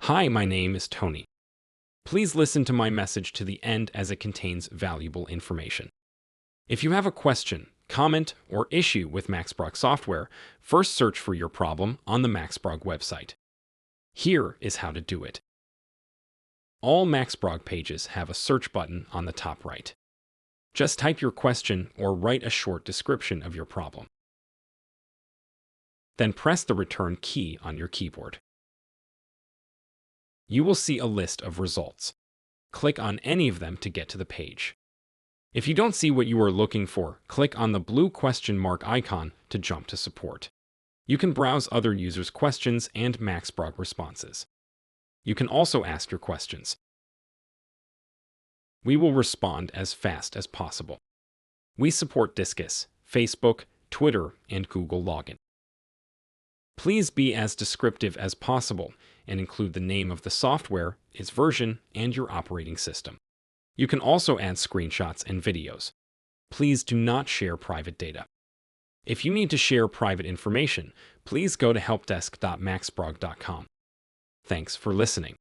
Hi, my name is Tony. Please listen to my message to the end as it contains valuable information. If you have a question, comment, or issue with Maxprog software, first search for your problem on the Maxprog website. Here is how to do it. All Maxprog pages have a search button on the top right. Just type your question or write a short description of your problem. Then press the return key on your keyboard. You will see a list of results. Click on any of them to get to the page. If you don't see what you are looking for, click on the blue question mark icon to jump to support. You can browse other users' questions and Maxprog responses. You can also ask your questions. We will respond as fast as possible. We support Disqus, Facebook, Twitter, and Google Login. Please be as descriptive as possible and include the name of the software, its version, and your operating system. You can also add screenshots and videos. Please do not share private data. If you need to share private information, please go to helpdesk.maxprog.com. Thanks for listening.